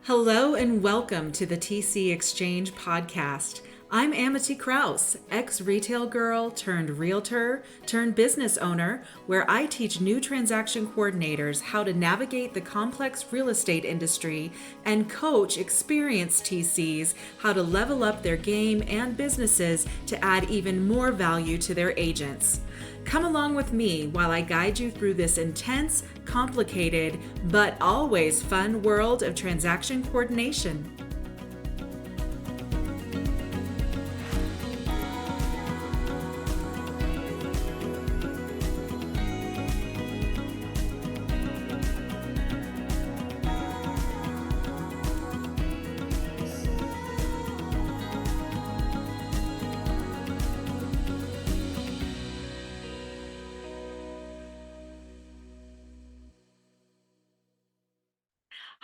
Hello and welcome to the TC Exchange podcast. I'm Amity Kraus, ex-retail girl turned realtor turned business owner, where I teach new transaction coordinators how to navigate the complex real estate industry and coach experienced TCs how to level up their game and businesses to add even more value to their agents. Come along with me while I guide you through this intense, complicated, but always fun world of transaction coordination.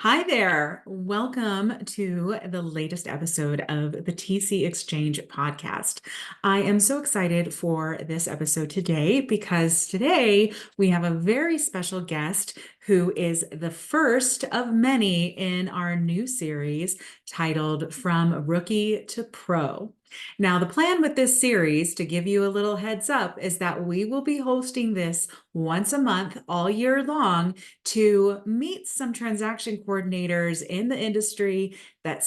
Hi there. Welcome to the latest episode of the TC Exchange podcast. I am so excited for this episode today because today we have a very special guest who is the first of many in our new series titled From Rookie to Pro. Now, the plan with this series, to give you a little heads up, is that we will be hosting this once a month all year long to meet some transaction coordinators in the industry that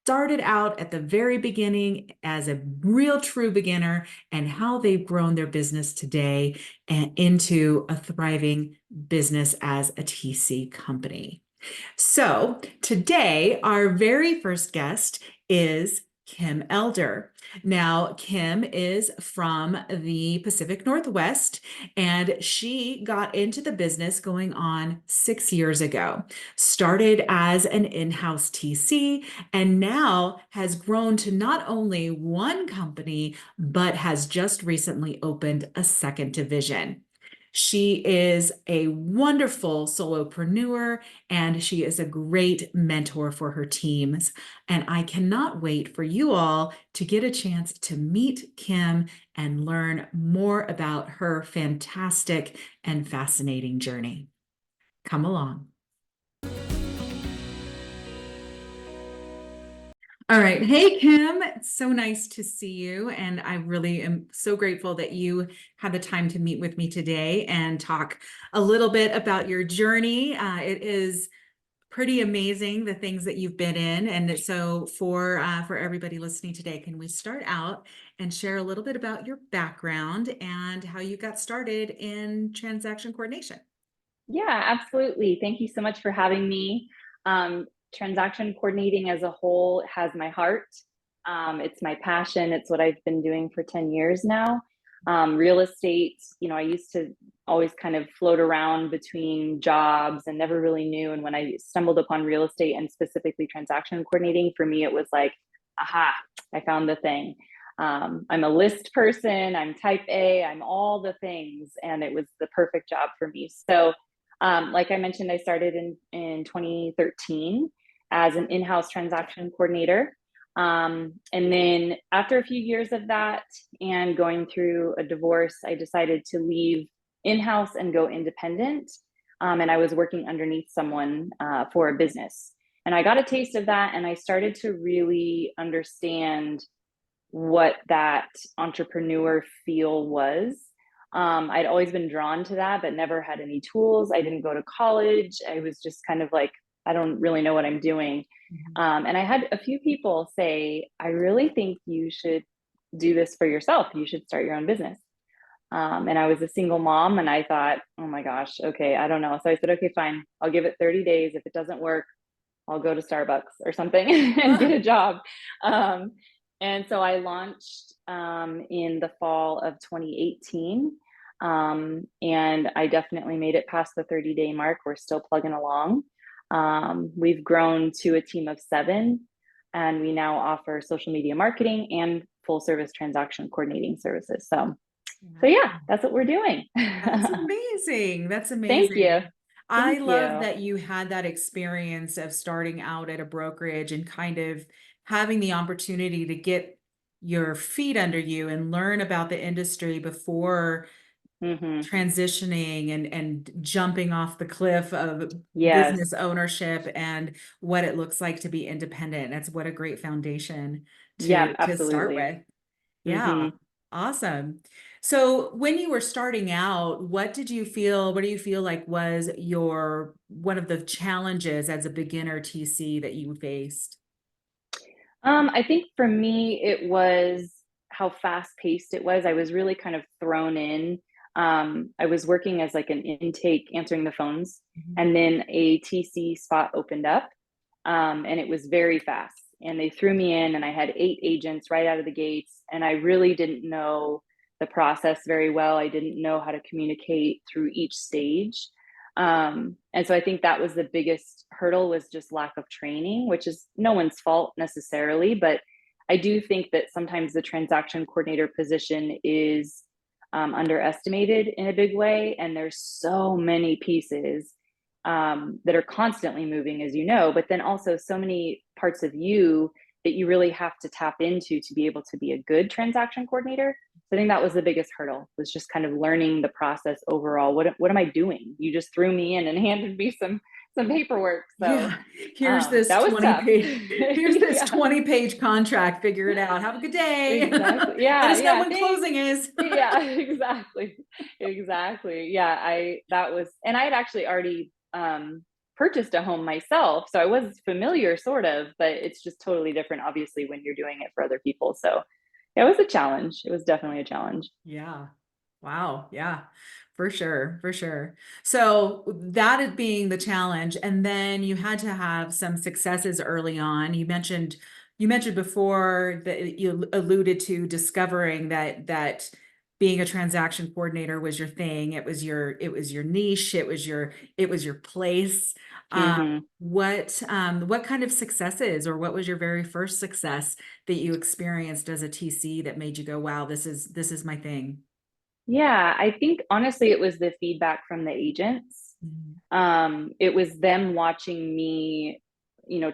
started out at the very beginning as a real true beginner and how they've grown their business today and into a thriving business as a TC company. So today, our very first guest is Kim Elder. Now, Kim is from the Pacific Northwest, and she got into the business going on 6 years ago. Started as an in-house TC, and now has grown to not only one company, but has just recently opened a second division. She is a wonderful solopreneur and she is a great mentor for her teams. And I cannot wait for you all to get a chance to meet Kim and learn more about her fantastic and fascinating journey. Come along. All right. Hey, Kim. It's so nice to see you. And I really am so grateful that you had the time to meet with me today and talk a little bit about your journey. It is pretty amazing the things that you've been in. And so for everybody listening today, can we start out and share a little bit about your background and how you got started in transaction coordination? Yeah, absolutely. Thank you so much for having me. Transaction coordinating as a whole has my heart. It's my passion. It's what I've been doing for 10 years now. Real estate, I used to always kind of float around between jobs and never really knew. And when I stumbled upon real estate and specifically transaction coordinating, for me, it was like, aha, I found the thing. I'm a list person, I'm type A, I'm all the things, and it was the perfect job for me. So like I mentioned, I started in 2013 as an in-house transaction coordinator. And then after a few years of that and going through a divorce, I decided to leave in-house and go independent. And I was working underneath someone for a business. And I got a taste of that and I started to really understand what that entrepreneur feel was. I'd always been drawn to that, but never had any tools. I didn't go to college. I was just kind of like, I don't really know what I'm doing. And I had a few people say, I really think you should do this for yourself. You should start your own business. And I was a single mom and I thought, oh my gosh, okay, I don't know. So I said, okay, fine. I'll give it 30 days. If it doesn't work, I'll go to Starbucks or something and get a job. Um, and so I launched in the fall of 2018. And I definitely made it past the 30-day mark. We're still plugging along. We've grown to a team of 7, and we now offer social media marketing and full service transaction coordinating services. So yeah, that's what we're doing. That's amazing. That's Thank you. amazing. I Thank love you. that you had that experience of starting out at a brokerage and kind of having the opportunity to get your feet under you and learn about the industry before Mm-hmm. transitioning and jumping off the cliff of Yes. business ownership and what it looks like to be independent. That's what a great foundation Yeah, to start absolutely. with. Yeah, Mm-hmm. awesome. So when you were starting out, what do you feel like was your one of the challenges as a beginner TC that you faced? I think for me, it was how fast paced it was. I was really kind of thrown in. I was working as like an intake, answering the phones, Mhm. and then a TC spot opened up, and it was very fast. And they threw me in, and I had 8 agents right out of the gates, and I really didn't know the process very well. I didn't know how to communicate through each stage. And so I think that was the biggest hurdle, was just lack of training, which is no one's fault necessarily, but I do think that sometimes the transaction coordinator position is underestimated in a big way, and there's so many pieces that are constantly moving, as you know, but then also so many parts of you that you really have to tap into to be able to be a good transaction coordinator. So I think that was the biggest hurdle, was just kind of learning the process overall. What am I doing? You just threw me in and handed me some paperwork. So Yeah, here's this that was 20 tough. page, here's this Yeah, 20-page contract. Figure it out. Have a good day. exactly. Let Yeah, us know yeah. when Thanks. closing is. Yeah, exactly. Exactly. Yeah, I that was, and I had actually already purchased a home myself, so I was familiar sort of, but it's just totally different obviously when you're doing it for other people. So it was a challenge. It was definitely a challenge. Yeah. Wow. Yeah, for sure. For sure. So that is being the challenge. And then you had to have some successes early on. You mentioned before that you alluded to discovering that being a transaction coordinator was your thing. It was your niche. It was your place. Hmm. What kind of successes, or what was your very first success that you experienced as a TC that made you go, wow, this is my thing? Yeah, I think honestly it was the feedback from the agents. Mhm. It was them watching me,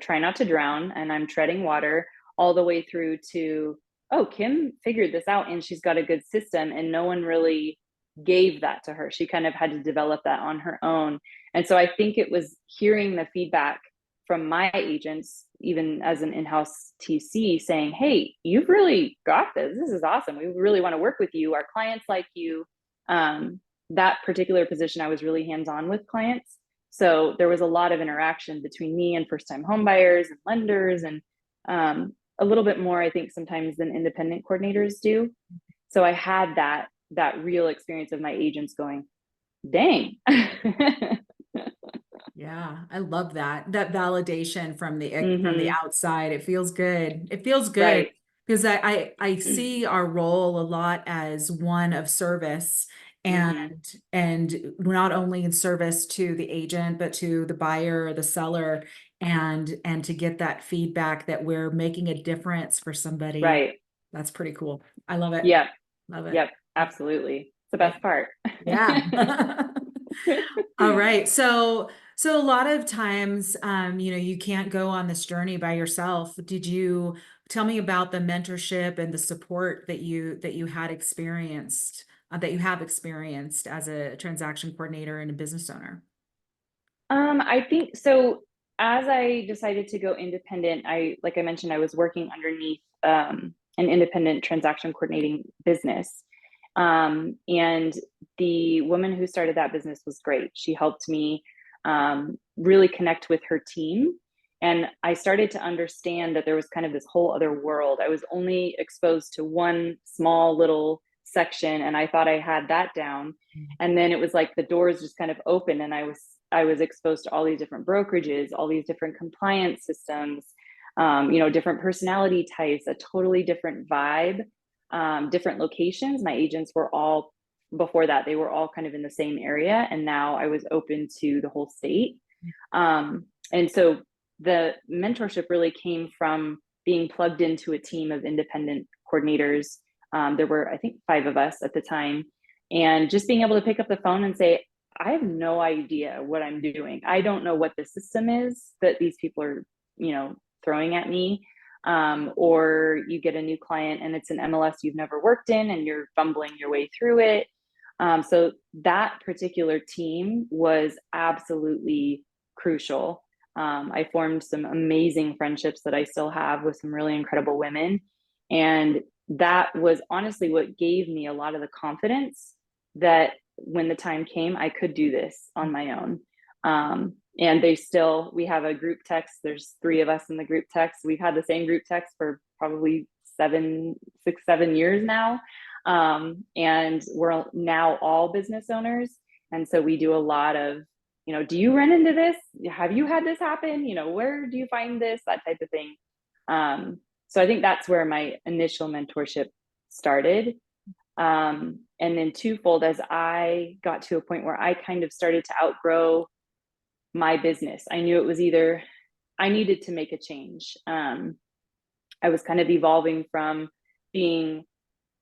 try not to drown, and I'm treading water all the way through to, oh, Kim figured this out and she's got a good system, and no one really gave that to her. She kind of had to develop that on her own. And so I think it was hearing the feedback from my agents, even as an in-house TC, saying, hey, you've really got this. This is awesome. We really want to work with you. Our clients like you. That particular position, I was really hands-on with clients. So there was a lot of interaction between me and first-time homebuyers and lenders, and a little bit more, I think, sometimes than independent coordinators do. So I had that real experience of my agents going, dang. Yeah, I love that. That validation from the Hmm. outside. It feels good. It feels good Right. because I see our role a lot as one of service, Hmm. and not only in service to the agent but to the buyer or the seller, and to get that feedback that we're making a difference for somebody. Right. That's pretty cool. I love it. Yep. Love it. Yep. Absolutely. It's the Okay. best part. Yeah. All right. So a lot of times, you can't go on this journey by yourself. Did you tell me about the mentorship and the support that you had experienced, that you have experienced as a transaction coordinator and a business owner? I think so. As I decided to go independent, like I mentioned, I was working underneath an independent transaction coordinating business. And the woman who started that business was great. She helped me really connect with her team. And I started to understand that there was kind of this whole other world. I was only exposed to one small little section, and I thought I had that down. And then it was like the doors just kind of opened, and I was exposed to all these different brokerages, all these different compliance systems, different personality types, a totally different vibe, different locations. My agents were all, before that, they were all kind of in the same area. And now I was open to the whole state. And so the mentorship really came from being plugged into a team of independent coordinators. There were, I think, 5 of us at the time. And just being able to pick up the phone and say, I have no idea what I'm doing. I don't know what the system is that these people are, throwing at me. Or you get a new client and it's an MLS you've never worked in and you're fumbling your way through it. So that particular team was absolutely crucial. I formed some amazing friendships that I still have with some really incredible women. And that was honestly what gave me a lot of the confidence that when the time came, I could do this on my own. And we have a group text. There's 3 of us in the group text. We've had the same group text for probably 7 years now. And we're now all business owners. And so we do a lot of, do you run into this? Have you had this happen? Where do you find this? That type of thing. So I think that's where my initial mentorship started. And then twofold, as I got to a point where I kind of started to outgrow my business, I knew it was either I needed to make a change. I was kind of evolving from being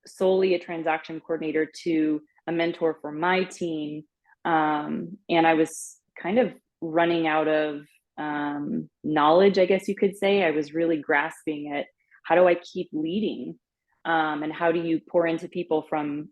solely a transaction coordinator to a mentor for my team. And I was kind of running out of knowledge, I guess you could say. I was really grasping at how do I keep leading? And how do you pour into people from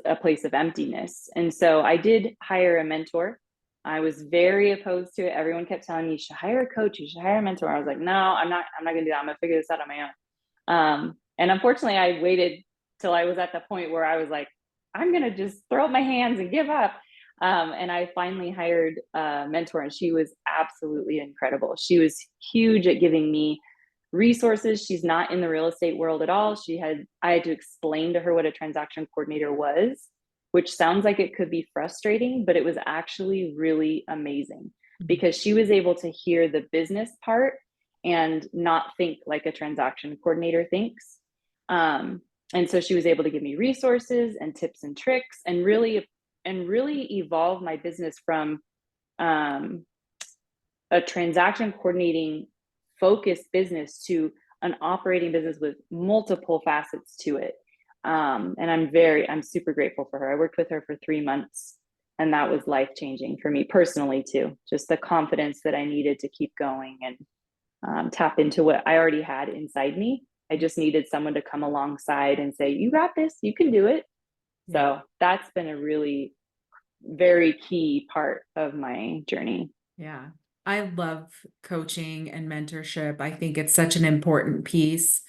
a place of emptiness? And so I did hire a mentor. I was very opposed to it. Everyone kept telling me you should hire a coach, you should hire a mentor. I was like, no, I'm not gonna do that. I'm gonna figure this out on my own. And unfortunately I waited till I was at the point where I was like, I'm gonna just throw up my hands and give up. And I finally hired a mentor, and she was absolutely incredible. She was huge at giving me resources. She's not in the real estate world at all. I had to explain to her what a transaction coordinator was, which sounds like it could be frustrating, but it was actually really amazing because she was able to hear the business part and not think like a transaction coordinator thinks. And so she was able to give me resources and tips and tricks and really evolve my business from a transaction coordinating focused business to an operating business with multiple facets to it. And I'm super grateful for her. I worked with her for 3 months, and that was life-changing for me personally too. Just the confidence that I needed to keep going and tap into what I already had inside me. I just needed someone to come alongside and say, you got this, you can do it. So that's been a really very key part of my journey. Yeah. I love coaching and mentorship. I think it's such an important piece.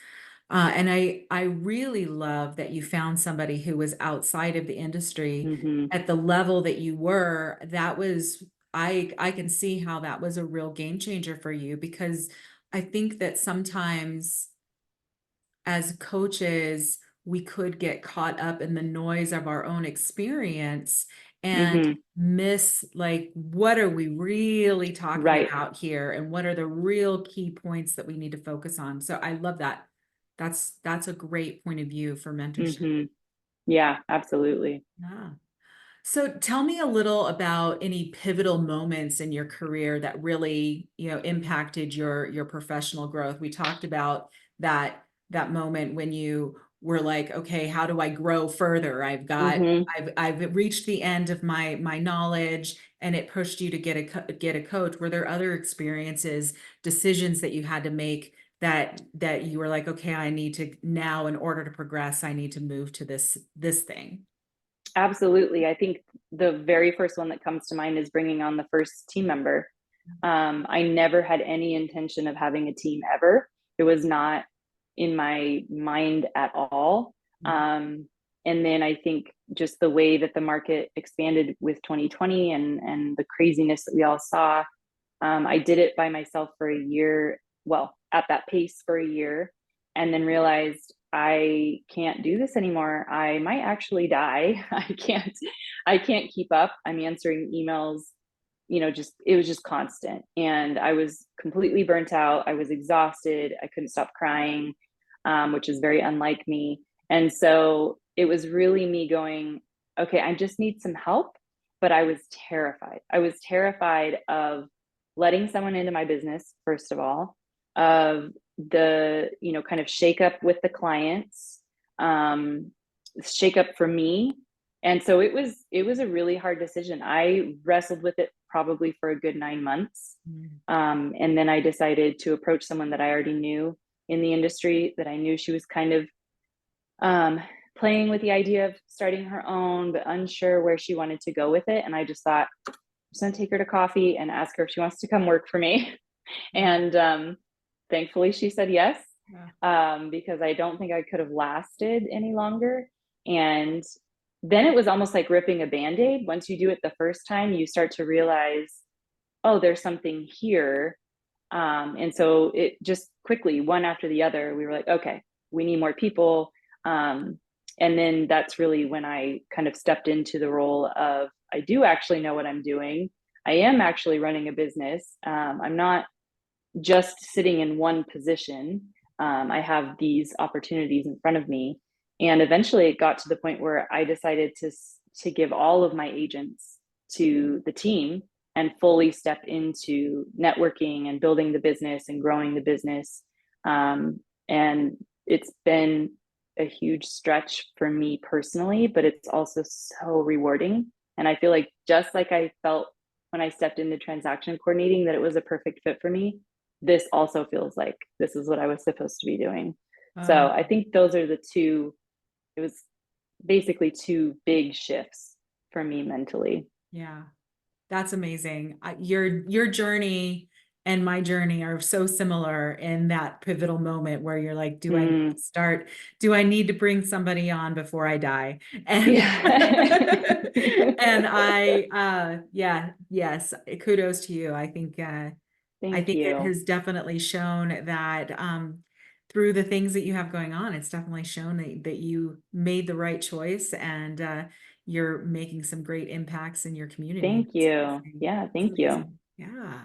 And I really love that you found somebody who was outside of the industry Mm-hmm. at the level that you were. That was, I can see how that was a real game changer for you, because I think that sometimes as coaches, we could get caught up in the noise of our own experience and Mm-hmm. miss, like, what are we really talking Right. about here, and what are the real key points that we need to focus on. So I love that. That's a great point of view for mentorship. Mm-hmm. Yeah, absolutely. Yeah. So tell me a little about any pivotal moments in your career that really, impacted your professional growth. We talked about that moment when you were like, okay, how do I grow further? Mm-hmm. I've reached the end of my knowledge, and it pushed you to get a coach. Were there other experiences, decisions that you had to make that you were like, okay, I need to now, in order to progress, I need to move to this thing? Absolutely. I think the very first one that comes to mind is bringing on the first team member. I never had any intention of having a team ever. It was not in my mind at all. And then I think just the way that the market expanded with 2020 and the craziness that we all saw, I did it by myself for a year, well, at that pace for a year, and then realized I can't do this anymore. I might actually die. I can't keep up. I'm answering emails, just it was just constant. And I was completely burnt out. I was exhausted. I couldn't stop crying, which is very unlike me. And so it was really me going, okay, I just need some help. But I was terrified. I was terrified of letting someone into my business, first of all, of the, kind of shake up with the clients, shake up for me. And so it was a really hard decision. I wrestled with it probably for a good 9 months. And then I decided to approach someone that I already knew in the industry, that I knew she was kind of playing with the idea of starting her own, but unsure where she wanted to go with it. And I just thought, I'm just gonna take her to coffee and ask her if she wants to come work for me. And thankfully she said yes, because I don't think I could have lasted any longer. And then it was almost like ripping a Band-Aid. Once you do it the first time, you start to realize, oh, there's something here. And so it just quickly, one after the other, we were like, okay, we need more people. And then that's really when I kind of stepped into the role of, I do actually know what I'm doing. I am actually running a business. I'm not just sitting in one position. I have these opportunities in front of me. And eventually it got to the point where I decided to give all of my agents to the team and fully step into networking and building the business and growing the business. And it's been a huge stretch for me personally, but it's also so rewarding. And I feel like just like I felt when I stepped into transaction coordinating that it was a perfect fit for me, this also feels like this is what I was supposed to be doing. So I think those are the two, it was basically two big shifts for me mentally. Yeah, that's amazing. Your journey and my journey are so similar in that pivotal moment where you're like, do I need to start? Do I need to bring somebody on before I die? And Yeah. and yes, kudos to you. I think Thank it you. has definitely shown that through the things that you have going on, it's definitely shown that you made the right choice, and you're making some great impacts in your community. Thank It's you. amazing. Yeah, It's thank you. amazing. Yeah.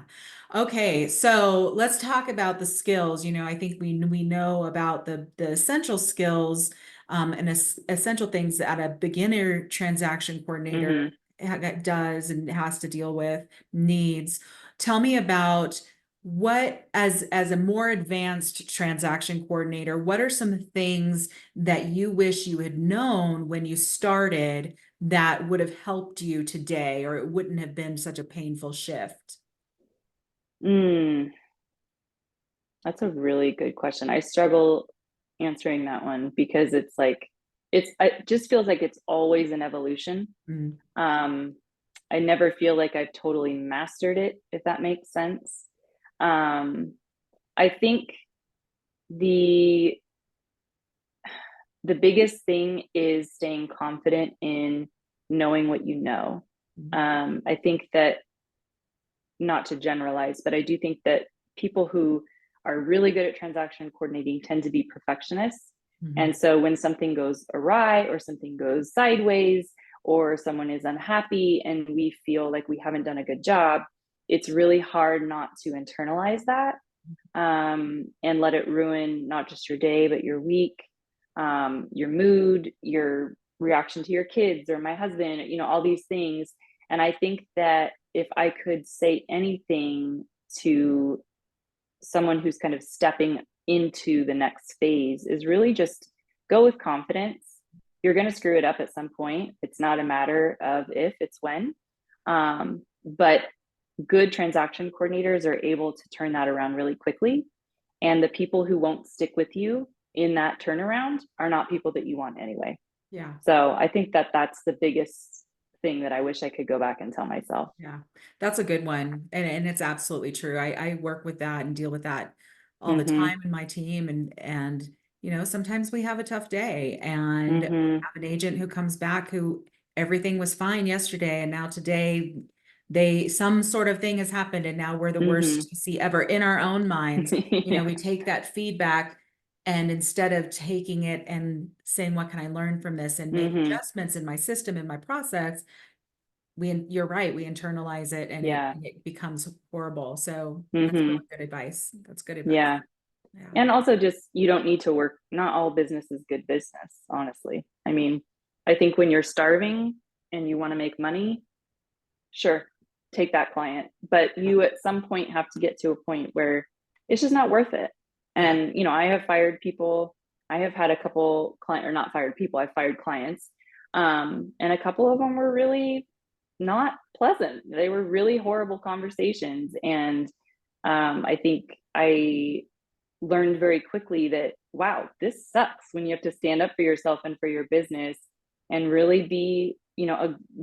Okay, so let's talk about the skills. I think we know about the essential skills and essential things that a beginner transaction coordinator does and has to deal with, needs. Tell me about what, as a more advanced transaction coordinator, what are some things that you wish you had known when you started that would have helped you today, or it wouldn't have been such a painful shift? Mm, that's a really good question. I struggle answering that one because it's like, it just feels like it's always an evolution. Mm. Um, I never feel like I've totally mastered it, if that makes sense. Um, I think the the biggest thing is staying confident in knowing what you know. I think that, not to generalize, but I do think that people who are really good at transaction coordinating tend to be perfectionists. Mhm. And so when something goes awry or something goes sideways or someone is unhappy and we feel like we haven't done a good job, it's really hard not to internalize that, and let it ruin not just your day, but your week, your mood, your reaction to your kids or my husband, all these things. And I think that if I could say anything to someone who's kind of stepping into the next phase, is really just go with confidence. You're going to screw it up at some point. It's not a matter of if, it's when. But good transaction coordinators are able to turn that around really quickly. And the people who won't stick with you in that turnaround are not people that you want anyway. Yeah. So I think that that's the biggest thing that I wish I could go back and tell myself. Yeah, that's a good one. And it's absolutely true. I work with that and deal with that all the time in my team. And sometimes we have a tough day, and we have an agent who comes back who everything was fine yesterday, and now today some sort of thing has happened, and now we're the worst TC ever in our own minds. Yeah. We take that feedback, and instead of taking it and saying, what can I learn from this, and make adjustments in my system, in my process, you're right, we internalize it, and Yeah. it becomes horrible. So that's really good advice. That's good advice. Yeah. Yeah. And also, just, you don't need to work. Not all business is good business, honestly. I mean, I think when you're starving and you want to make money, sure, take that client. But you at some point have to get to a point where it's just not worth it. Yeah. And, I have fired people. I have had a couple or not fired people, I fired clients. And a couple of them were really not pleasant. They were really horrible conversations. And I think learned very quickly that, wow, this sucks when you have to stand up for yourself and for your business and really be,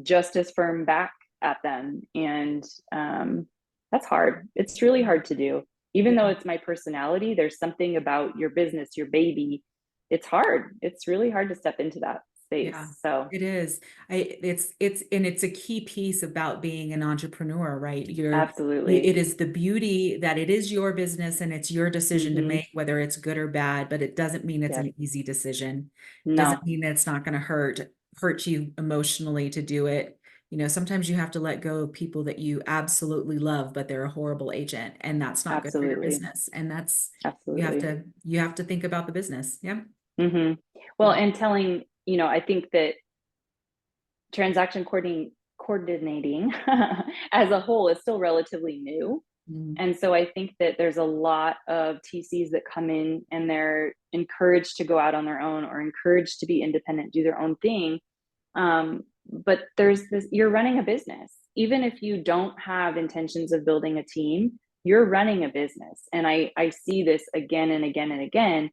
just as firm back at them. And that's hard. It's really hard to do. Even though Yeah. it's my personality, there's something about your business, your baby. It's hard. It's really hard to step into that Yeah, space. So it is. It's a key piece about being an entrepreneur, right? absolutely. It is the beauty that it is your business and it's your decision to Mm-hmm. make, whether it's good or bad, but it doesn't mean it's Yes. an easy decision. Doesn't No, mean that it's not going to hurt you emotionally to do it. Sometimes you have to let go of people that you absolutely love, but they're a horrible agent, and that's not good for your absolutely. business. And that's Absolutely. you have to think about the business. Yeah. Mm-hmm. Well, Yeah. and telling, I think that transaction coordinating as a whole is still relatively new. Mm. And so I think that there's a lot of TCs that come in and they're encouraged to go out on their own or encouraged to be independent, do their own thing. But there's this, you're running a business. Even if you don't have intentions of building a team, you're running a business. And I see this again and again and again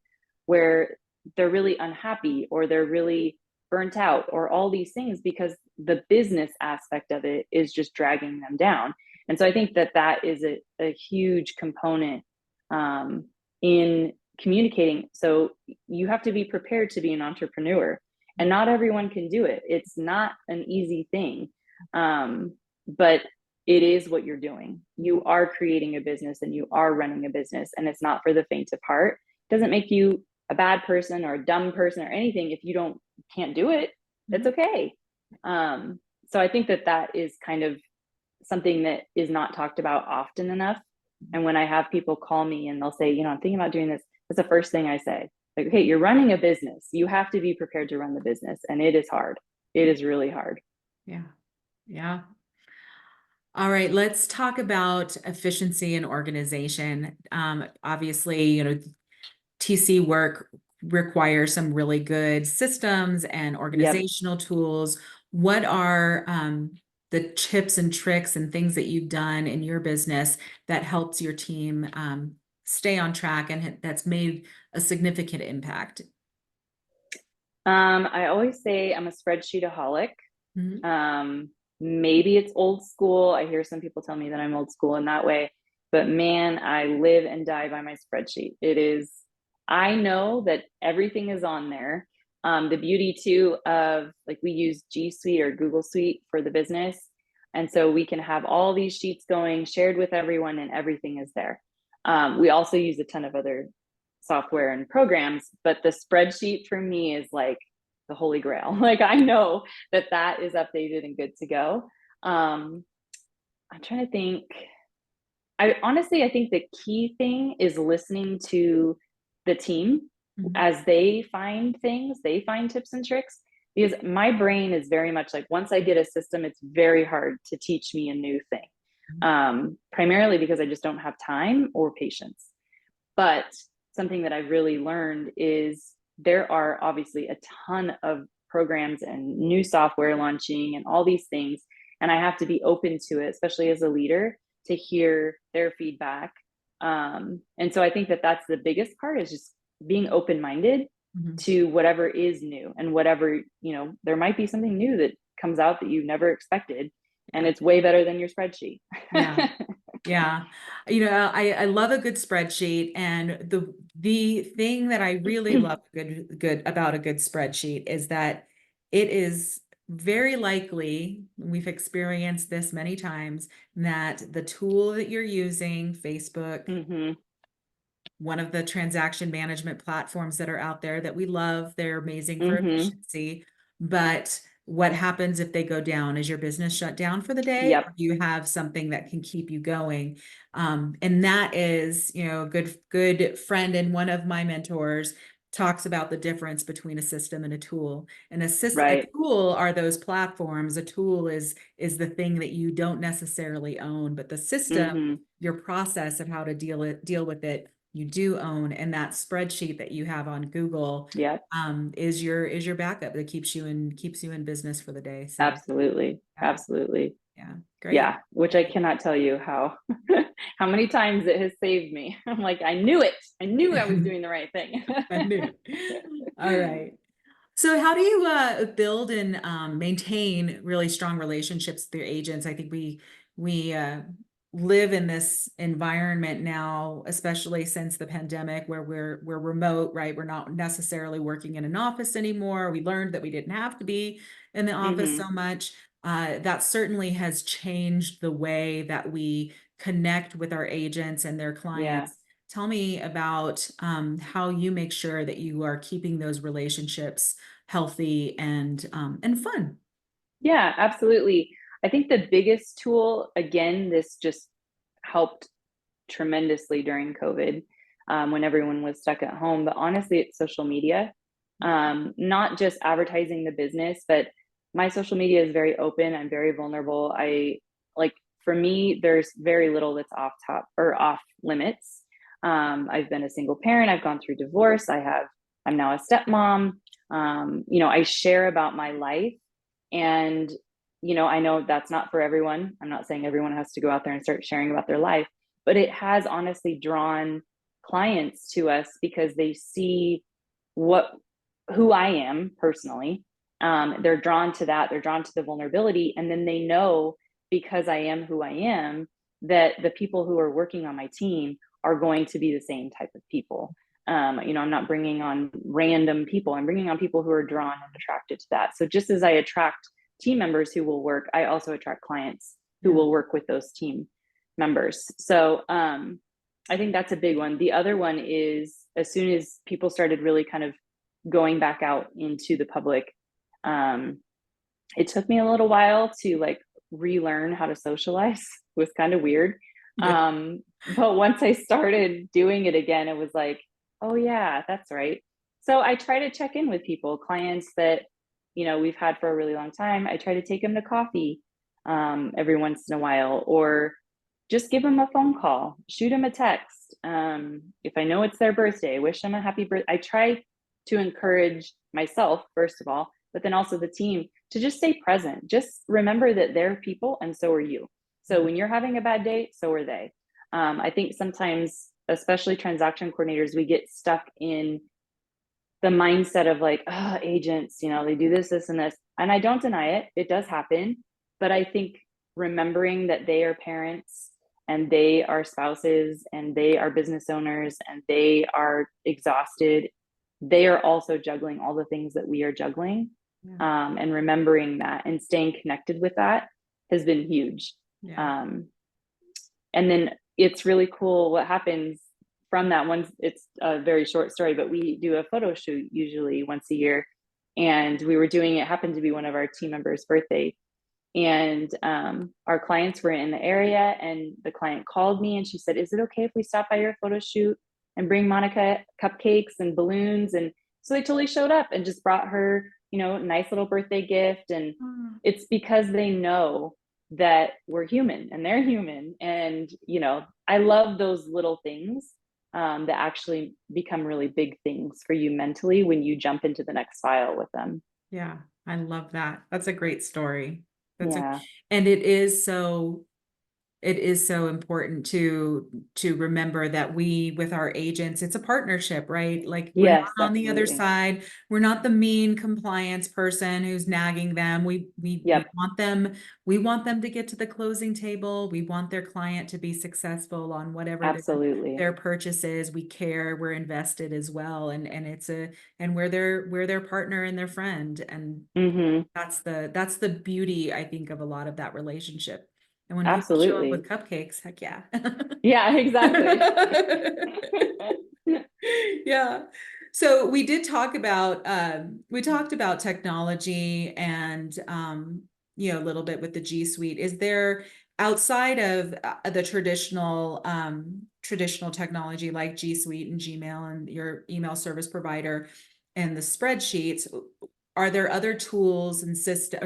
where they're really unhappy or they're really burnt out or all these things because the business aspect of it is just dragging them down. And so I think that that is a huge component in communicating. So you have to be prepared to be an entrepreneur, and not everyone can do it. It's not an easy thing, but it is what you're doing. You are creating a business and you are running a business, and it's not for the faint of heart. It doesn't make you a bad person or a dumb person or anything if you can't do it. It's Mhm. okay. So I think that that is kind of something that is not talked about often enough. And when I have people call me and they'll say, I'm thinking about doing this, that's the first thing I say. Like, okay, you're running a business. You have to be prepared to run the business. And it is hard. It is really hard. Yeah. Yeah. All right, let's talk about efficiency and organization. Obviously, TC work requires some really good systems and Yep. organizational tools. What are the tips and tricks and things that you've done in your business that helps your team stay on track and that's made a significant impact? I always say I'm a spreadsheetaholic. Mhm. Maybe it's old school. I hear some people tell me that I'm old school in that way, but man, I live and die by my spreadsheet. It is, I know that everything is on there. The beauty too of, like, we use G Suite or Google Suite for the business. And so we can have all these sheets going, shared with everyone, and everything is there. We also use a ton of other software and programs, but the spreadsheet for me is like the holy grail. Like, I know that that is updated and good to go. I'm trying to think. I think the key thing is listening to the team Mhm. as they find things, they find tips and tricks. Because my brain is very much like, once I get a system, it's very hard to teach me a new thing. Primarily because I just don't have time or patience. But something that I've really learned is there are obviously a ton of programs and new software launching and all these things. And I have to be open to it, especially as a leader, to hear their feedback. And so I think that that's the biggest part, is just being open minded Mhm. to whatever is new, and whatever, there might be something new that comes out that you never expected. And Yeah. it's way better than your spreadsheet. Yeah. Yeah. I love a good spreadsheet, and the thing that I really love good about a good spreadsheet is that it is very likely, we've experienced this many times, that the tool that you're using, Facebook, Hmm. one of the transaction management platforms that are out there that we love. They're amazing for Hmm. efficiency. But what happens if they go down? Is your business shut down for the day, Yep. or do you have something that can keep you going? And that is, a good friend and one of my mentors talks about the difference between a system and a tool. And a Right. tool are those platforms. A tool is the thing that you don't necessarily own, but the system, Hmm. your process of how to deal with it, you do own. And that spreadsheet that you have on Google Yep. is your backup that keeps you in business for the day. So Absolutely. yeah, Absolutely. Yeah, great. Yeah, which I cannot tell you how how many times it has saved me. I'm like, I knew it. I knew I was doing the right thing. I knew. All right. So how do you build and maintain really strong relationships with your agents? I think we live in this environment now, especially since the pandemic, where we're remote, right? We're not necessarily working in an office anymore. We learned that we didn't have to be in the office so Hmm. much. That certainly has changed the way that we connect with our agents and their Yeah. clients. Tell me about how you make sure that you are keeping those relationships healthy and fun. Yeah, absolutely. I think the biggest tool, again, this just helped tremendously during COVID, when everyone was stuck at home. But honestly, it's social media, not just advertising the business, but my social media is very open. I'm very vulnerable. I like, for me, there's very little that's off top or off limits. I've been a single parent. I've gone through divorce. I'm now a stepmom. I share about my life, and I know that's not for everyone. I'm not saying everyone has to go out there and start sharing about their life, but it has honestly drawn clients to us because they see what who I am personally. They're drawn to that. They're drawn to the vulnerability, and then they know, because I am who I am, that the people who are working on my team are going to be the same type of people. I'm not bringing on random people. I'm bringing on people who are drawn and attracted to that. So just as I attract team members who will work, I also attract clients who Yeah. will work with those team members. So I think that's a big one. The other one is, as soon as people started really kind of going back out into the public, um, it took me a little while to like relearn how to socialize. It was kind of weird. Yeah. But once I started doing it again, it was like, oh yeah, that's right. So I try to check in with people, clients that, we've had for a really long time. I try to take them to coffee every once in a while, or just give them a phone call, shoot them a text. If I know it's their birthday, wish them a happy birthday. I try to encourage myself, first of all, but then also the team to just stay present. Just remember that they're people and so are you. So when you're having a bad day, so are they. I think sometimes, especially transaction coordinators, we get stuck in the mindset of like, oh, agents, they do this, this, and this. And I don't deny it. It does happen. But I think remembering that they are parents and they are spouses and they are business owners and they are exhausted, they are also juggling all the things that we are juggling. Yeah. And remembering that and staying connected with that has been huge. Yeah. Um, and then it's really cool what happens from that. One, it's a very short story, but we do a photo shoot usually once a year, and we were doing it, happened to be one of our team members' birthday, and our clients were in the area, and the client called me and she said, is it okay if we stop by your photo shoot and bring Monica cupcakes and balloons? And so they totally showed up and just brought her, a nice little birthday gift. And Mm. it's because they know that we're human and they're human. And I love those little things that actually become really big things for you mentally when you jump into the next file with them. Yeah, I love that. That's a great story. That's a, Yeah. and it is so important to remember that we, with our agents, it's a partnership, right? Like we're not Yes, on the other absolutely. side. We're not the mean compliance person who's nagging them. We Yep. want them to get to the closing table. We want their client to be successful on whatever Absolutely. their purchase is. We care, we're invested as well. And we're their partner and their friend. And Hmm. that's the beauty, I think, of a lot of that relationship. And when people show up with Absolutely. cupcakes, heck yeah. Yeah, exactly. Yeah. So we talked about technology and a little bit with the G Suite. Is there, outside of the traditional technology like G Suite and Gmail and your email service provider and the spreadsheets, are there other tools and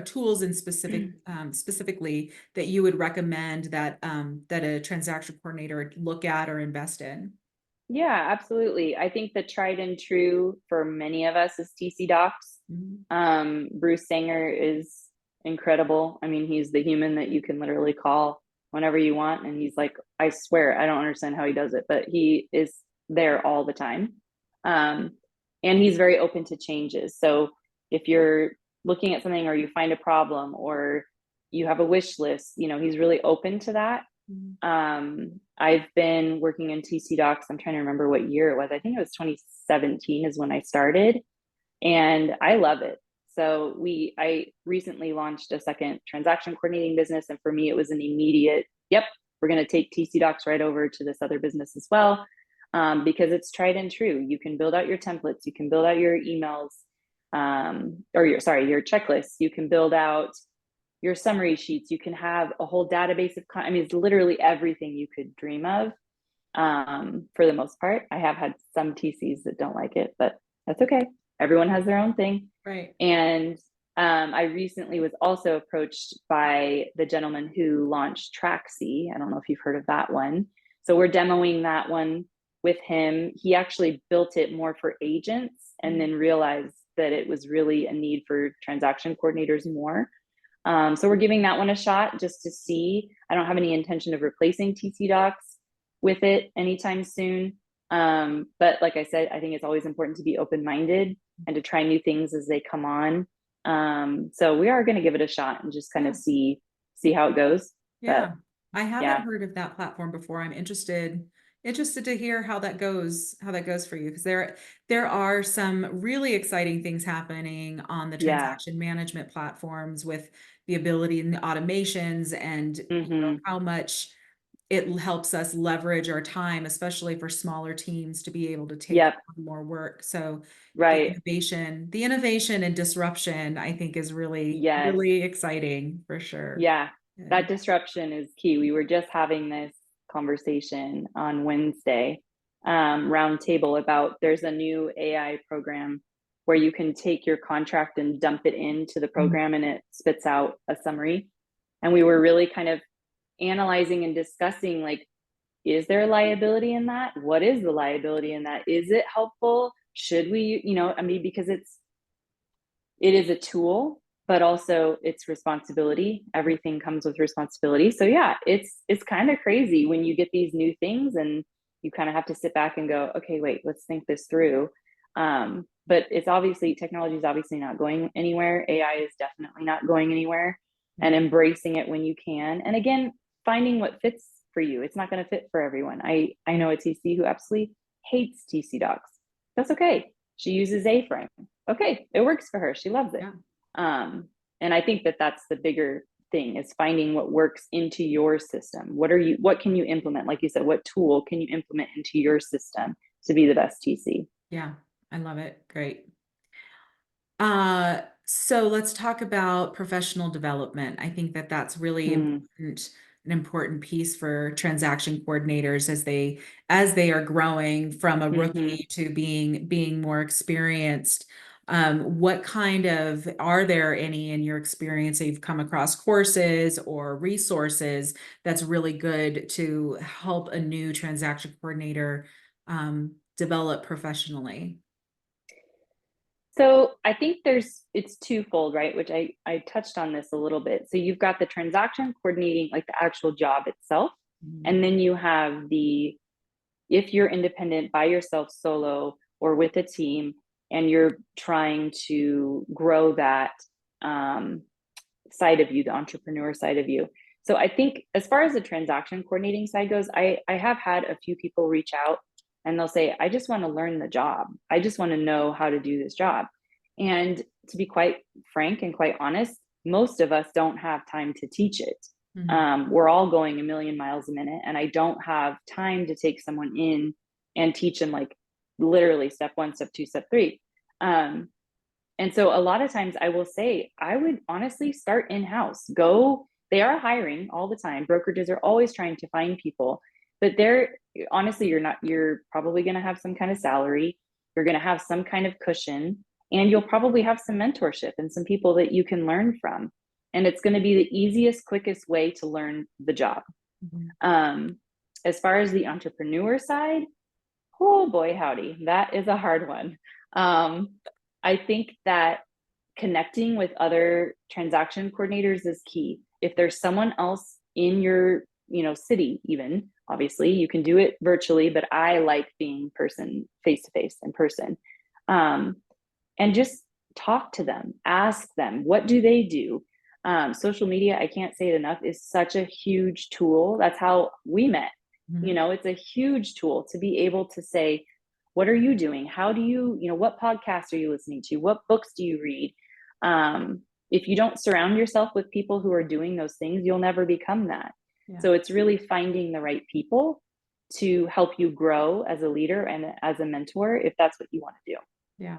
tools in specifically that you would recommend that a transaction coordinator look at or invest in? Yeah, absolutely. I think the tried and true for many of us is TC Docs. Mhm. Bruce Sanger is incredible. I mean, he's the human that you can literally call whenever you want. And he's like, I swear, I don't understand how he does it, but he is there all the time. Um, and he's very open to changes. So if you're looking at something or you find a problem or you have a wish list, you know, he's really open to that. I've been working in TC Docs. I'm trying to remember what year it was. I think it was 2017 is when I started, and I love it. So I recently launched a second transaction coordinating business, and for me, it was an immediate, yep, we're going to take TC Docs right over to this other business as well, because it's tried and true. You can build out your templates, you can build out your emails, or your checklists. You can build out your summary sheets. You can have a whole database of, I mean, it's literally everything you could dream of. For the most part, I have had some TCs that don't like it, but that's okay. Everyone has their own thing. Right. And I recently was also approached by the gentleman who launched Traxy. I don't know if you've heard of that one. So we're demoing that one with him. He actually built it more for agents and then realized that it was really a need for transaction coordinators more. So we're giving that one a shot just to see. I don't have any intention of replacing TC Docs with it anytime soon. But like I said, I think it's always important to be open-minded and to try new things as they come on. So we are going to give it a shot and just kind of see how it goes. Yeah. But I haven't yeah, heard of that platform before. I'm interested to hear how that goes for you, because there are some really exciting things happening on the yeah, transaction management platforms with the ability and the automations, and how much it helps us leverage our time, especially for smaller teams, to be able to take yep, on more work. So right, the innovation and disruption, I think, is really, yes, really exciting for sure. yeah. Yeah. That disruption is key. We were just having this conversation on Wednesday, roundtable, about there's a new AI program where you can take your contract and dump it into the program and it spits out a summary. And we were really kind of analyzing and discussing, like, is there liability in that? What is the liability in that? Is it helpful? Should we, I mean, because it is a tool, but also it's responsibility. Everything comes with responsibility. So yeah, it's kind of crazy when you get these new things and you kind of have to sit back and go, okay, wait, let's think this through. But it's obviously, technology is obviously not going anywhere. AI is definitely not going anywhere, and embracing it when you can. And again, finding what fits for you. It's not going to fit for everyone. I know a TC who absolutely hates TC Docs. That's okay. She uses A-frame. Okay, it works for her. She loves it. Yeah. And I think that that's the bigger thing, is finding what works into your system. What can you implement? Like you said, what tool can you implement into your system to be the best TC? Yeah, I love it. Great. So let's talk about professional development. I think that that's really Mm, an important piece for transaction coordinators as they are growing from a mm-hmm. rookie to being more experienced. Are there any in your experience that you've come across, courses or resources that's really good to help a new transaction coordinator develop professionally? So I think it's twofold, right? Which I touched on this a little bit. So you've got the transaction coordinating, like the actual job itself, Mhm. and then you have if you're independent by yourself, solo, or with a team, and you're trying to grow that um, side of you, the entrepreneur side of you. So I think, as far as the transaction coordinating side goes, I have had a few people reach out and they'll say, I just want to learn the job. I just want to know how to do this job. And to be quite frank and quite honest, most of us don't have time to teach it. Mhm. We're all going a million miles a minute, and I don't have time to take someone in and teach them, like, literally step one, step two, step three. Um, and so a lot of times I will say, I would honestly start in-house. They are hiring all the time. Brokerages are always trying to find people, but honestly, you're probably going to have some kind of salary. You're going to have some kind of cushion, and you'll probably have some mentorship and some people that you can learn from. And it's going to be the easiest, quickest way to learn the job. Mhm. Um, as far as the entrepreneur side, oh boy, howdy, that is a hard one. I think that connecting with other transaction coordinators is key. If there's someone else in your, city, even, obviously you can do it virtually, but I like being face to face in person. And just talk to them, ask them, what do they do? Social media, I can't say it enough, is such a huge tool. That's how we met. It's a huge tool to be able to say, what are you doing? How do you, what podcasts are you listening to? What books do you read? If you don't surround yourself with people who are doing those things, you'll never become that. Yeah. So it's really finding the right people to help you grow as a leader and as a mentor, if that's what you want to do. Yeah.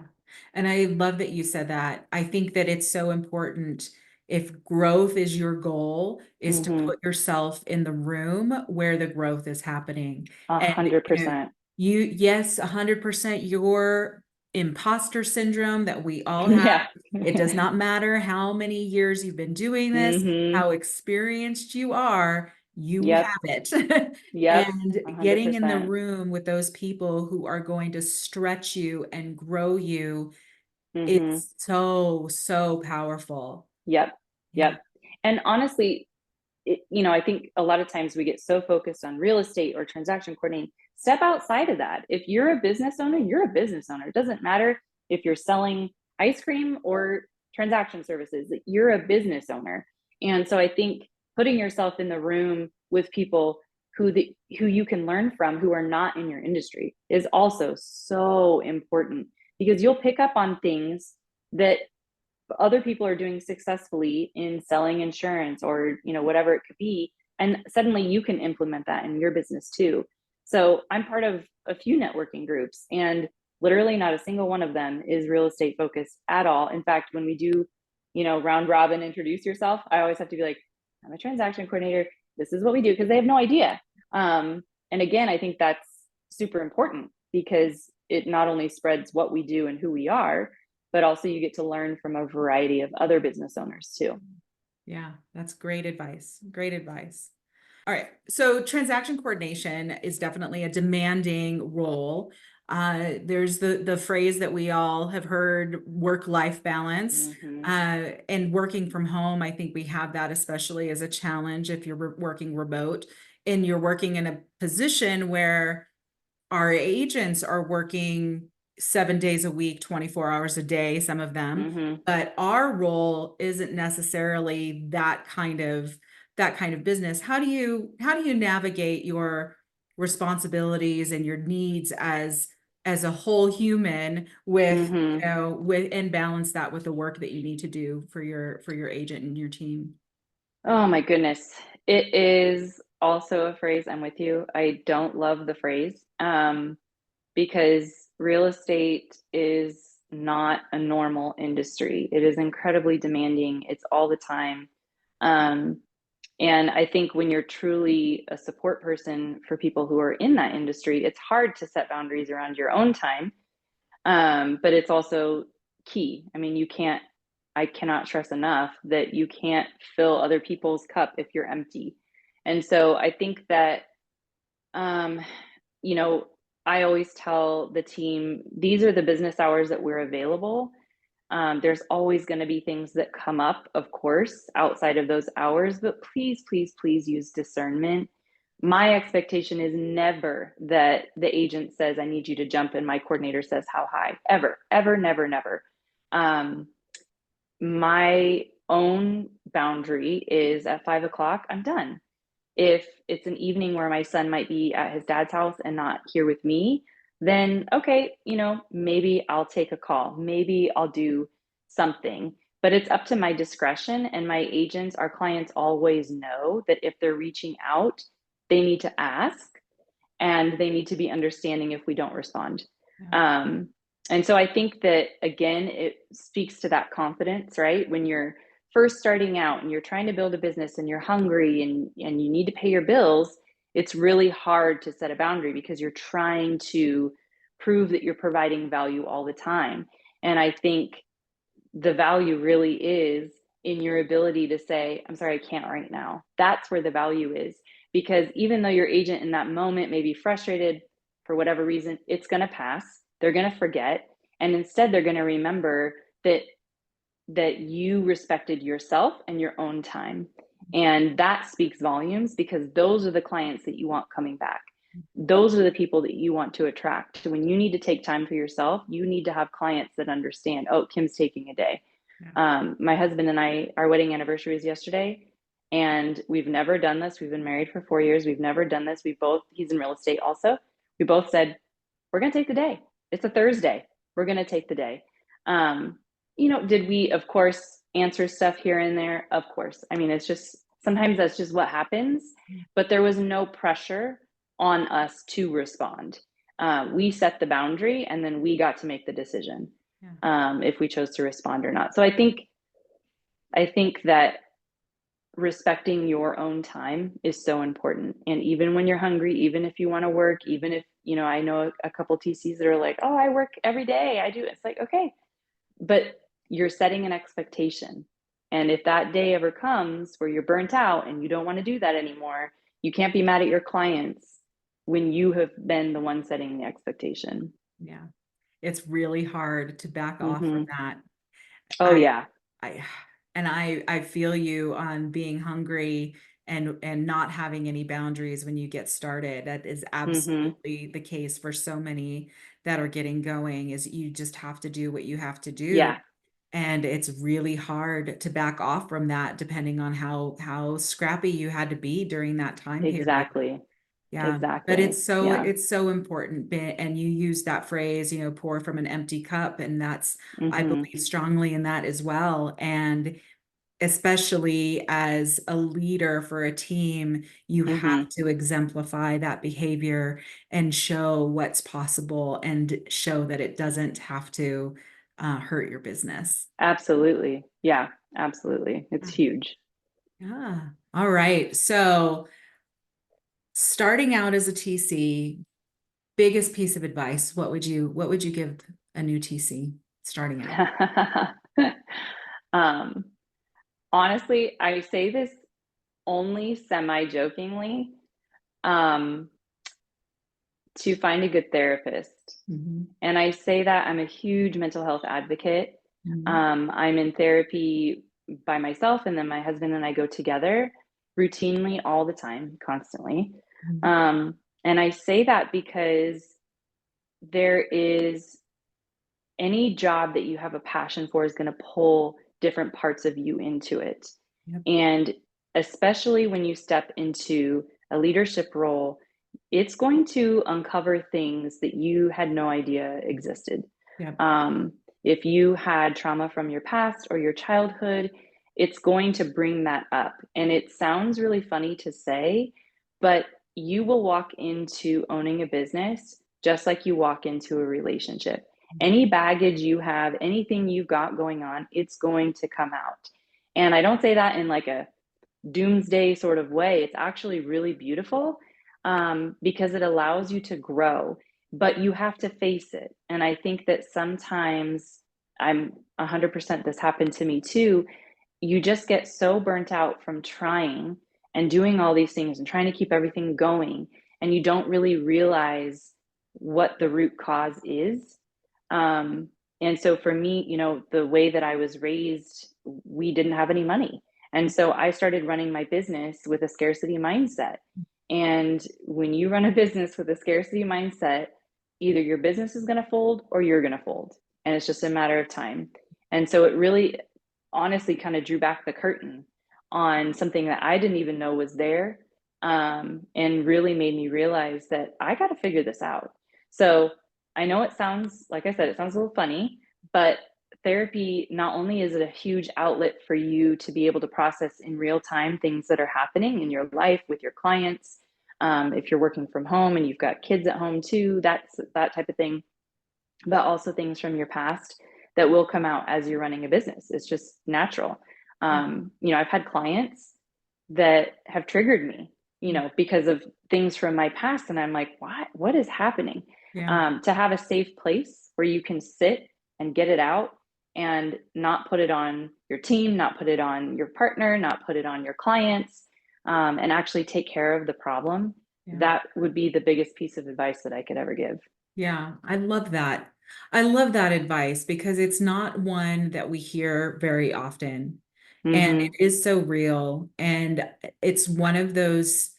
And I love that you said that. I think that it's so important, if growth is your goal, is to Mm-hmm. put yourself in the room where the growth is happening. And 100%. yes, 100%, your imposter syndrome that we all have. Yeah. It does not matter how many years you've been doing this, Mm-hmm. how experienced you are, you Yep. have it. Yep. And getting in the 100%. room with those people who are going to stretch you and grow you, Mm-hmm. it's so, so powerful. Yep. Yeah. Yep. And honestly, I think a lot of times we get so focused on real estate or transaction coordinating. Step outside of that. If you're a business owner, you're a business owner. It doesn't matter if you're selling ice cream or transaction services, you're a business owner. And so I think putting yourself in the room with people who you can learn from, who are not in your industry, is also so important, because you'll pick up on things that other people are doing successfully in selling insurance, or whatever it could be, and suddenly you can implement that in your business too. So I'm part of a few networking groups, and literally not a single one of them is real estate focused at all. In fact, when we do round robin, introduce yourself, I always have to be like, I'm a transaction coordinator, this is what we do, because they have no idea. And again, I think that's super important, because it not only spreads what we do and who we are, but also you get to learn from a variety of other business owners too. Yeah, that's great advice. Great advice. All right. So transaction coordination is definitely a demanding role. There's the phrase that we all have heard, work-life balance. Mm-hmm. And working from home, I think we have that especially as a challenge if you're working remote and you're working in a position where our agents are working 7 days a week, 24 hours a day, some of them, Mm-hmm. but our role isn't necessarily that kind of business. How do you navigate your responsibilities and your needs as a whole human with, Mm-hmm. and balance that with the work that you need to do for your agent and your team? Oh my goodness. It is also a phrase. I'm with you. I don't love the phrase, because real estate is not a normal industry. It is incredibly demanding. It's all the time. Um, And I think when you're truly a support person for people who are in that industry, it's hard to set boundaries around your own time. But it's also key. I mean, I cannot stress enough that you can't fill other people's cup if you're empty. And so I think that, um, you know, I always tell the team, these are the business hours that we're available. There's always going to be things that come up, of course, outside of those hours, but please, please, please use discernment. My expectation is never that the agent says, I need you to jump, and my coordinator says, how high? Ever, ever, never, never. Um, my own boundary is at 5 o'clock, I'm done. If it's an evening where my son might be at his dad's house and not here with me, then okay, maybe I'll take a call. Maybe I'll do something, but it's up to my discretion. And my agents, our clients, always know that if they're reaching out, they need to ask, and they need to be understanding if we don't respond. Yeah. And so I think that, again, it speaks to that confidence, right? When you're first starting out and you're trying to build a business and you're hungry and you need to pay your bills, it's really hard to set a boundary because you're trying to prove that you're providing value all the time. And I think the value really is in your ability to say, I'm sorry, I can't right now. That's where the value is. Because even though your agent in that moment may be frustrated for whatever reason, it's going to pass. They're going to forget. And instead, they're going to remember that that you respected yourself and your own time. And that speaks volumes, because those are the clients that you want coming back. Those are the people that you want to attract. So when you need to take time for yourself, you need to have clients that understand, oh, Kim's taking a day. Yeah. My husband and I, our wedding anniversary was yesterday, and we've never done this. We've been married for 4 years. We've never done this. He's in real estate also. We both said, we're going to take the day. It's a Thursday. We're going to take the day. Did we, of course, answer stuff here and there? Of course. I mean, it's just, sometimes that's just what happens, but there was no pressure on us to respond. We set the boundary, and then we got to make the decision, if we chose to respond or not. So I think that respecting your own time is so important. And even when you're hungry, even if you want to work, even if, I know a couple TCs that are like, oh, I work every day. I do. It's like, okay, but you're setting an expectation. And if that day ever comes where you're burnt out and you don't want to do that anymore, you can't be mad at your clients when you have been the one setting the expectation. Yeah. It's really hard to back off from Mm-hmm. that. Oh, I, yeah. I, and I feel you on being hungry and not having any boundaries when you get started. That is Mm-hmm. absolutely the case for so many that are getting going, is you just have to do what you have to do. Yeah, And it's really hard to back off from that, depending on how scrappy you had to be during that time period. exactly. Yeah. But Exactly. Yeah. it's so important. And you use that phrase, pour from an empty cup. And I Mm-hmm. believe strongly in that as well. And especially as a leader for a team, you Mm-hmm. have to exemplify that behavior and show what's possible and show that it doesn't have to hurt your business. Absolutely. Yeah, absolutely. It's huge. Yeah. All right. So starting out as a TC, biggest piece of advice, what would you give a new TC starting out? um, Honestly, I say this only semi-jokingly, um, to find a good therapist. Mhm. And I say that I'm a huge mental health advocate. Mhm. I'm in therapy by myself, and then my husband and I go together routinely all the time, constantly. Mhm. Um, and I say that because there is any job that you have a passion for is going to pull different parts of you into it. Yep. And especially when you step into a leadership role, it's going to uncover things that you had no idea existed. Yep. Um, if you had trauma from your past or your childhood, it's going to bring that up. And it sounds really funny to say, but you will walk into owning a business just like you walk into a relationship. Any baggage you have, anything you've got going on, it's going to come out. And I don't say that in like a doomsday sort of way. It's actually really beautiful, because it allows you to grow, but you have to face it. And I think that sometimes, I'm 100%, this happened to me too. You just get so burnt out from trying and doing all these things and trying to keep everything going, and you don't really realize what the root cause is. Um, and so for me, the way that I was raised, we didn't have any money. And so I started running my business with a scarcity mindset. And when you run a business with a scarcity mindset, either your business is going to fold or you're going to fold. And it's just a matter of time. And so it really, honestly, kind of drew back the curtain on something that I didn't even know was there, and really made me realize that I got to figure this out. So I know it sounds, like I said, it sounds a little funny, but therapy, not only is it a huge outlet for you to be able to process in real time things that are happening in your life with your clients, if you're working from home and you've got kids at home too, that's that type of thing, but also things from your past that will come out as you're running a business. It's just natural. Yeah. I've had clients that have triggered me, because of things from my past. And I'm like, what is happening? Yeah. To have a safe place where you can sit and get it out and not put it on your team, not put it on your partner, not put it on your clients, and actually take care of the problem. Yeah. that would be the biggest piece of advice that I could ever give. Yeah, I love that. I love that advice because it's not one that we hear very often. And it Mm-hmm. is so real. And it's one of those,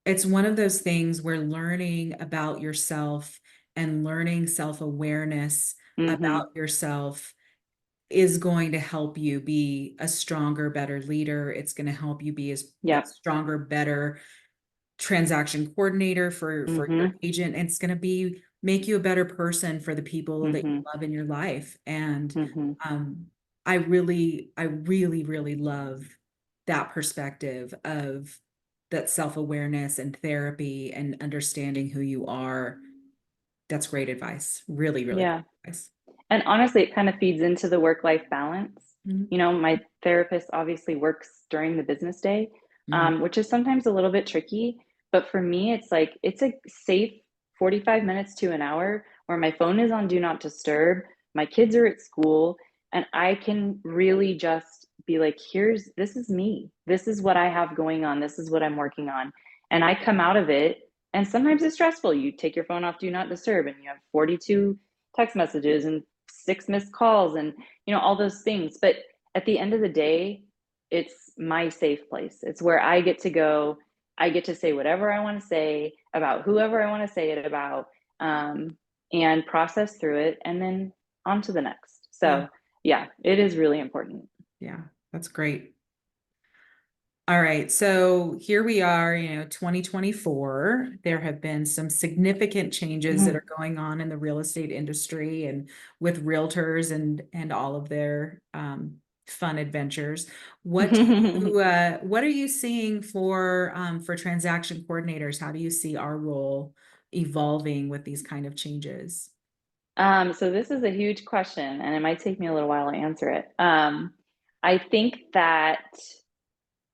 it's one of those things where learning about yourself and learning self-awareness Mm-hmm. about yourself is going to help you be a stronger, better leader. It's going to help you be a Yep. stronger, better transaction coordinator for your Mm-hmm. agent. And it's going to be make you a better person for the people that you Mm-hmm. love in your life. And Mm-hmm. um, I really love that perspective of that self-awareness and therapy and understanding who you are. That's great advice. Really great Yeah. advice. And honestly, it kind of feeds into the work-life balance. Mhm. You know, my therapist obviously works during the business day, Mhm. which is sometimes a little bit tricky. But for me, it's like it's a safe 45 minutes to an hour where my phone is on do not disturb, my kids are at school, and I can really just be like, this is me. This is what I have going on. This is what I'm working on. And I come out of it, and sometimes it's stressful. You take your phone off do not disturb, and you have 42 text messages and 6 missed calls and all those things. But at the end of the day, it's my safe place. It's where I get to go. I get to say whatever I want to say about whoever I want to say it about, um, and process through it, and then on to the next. Yeah, So yeah, it is really important. yeah, that's great. All right, so here we are, 2024. There have been some significant changes that are going on in the real estate industry and with realtors and all of their fun adventures. What are you seeing for transaction coordinators? How do you see our role evolving with these kind of changes? So this is a huge question, and it might take me a little while to answer it. I think that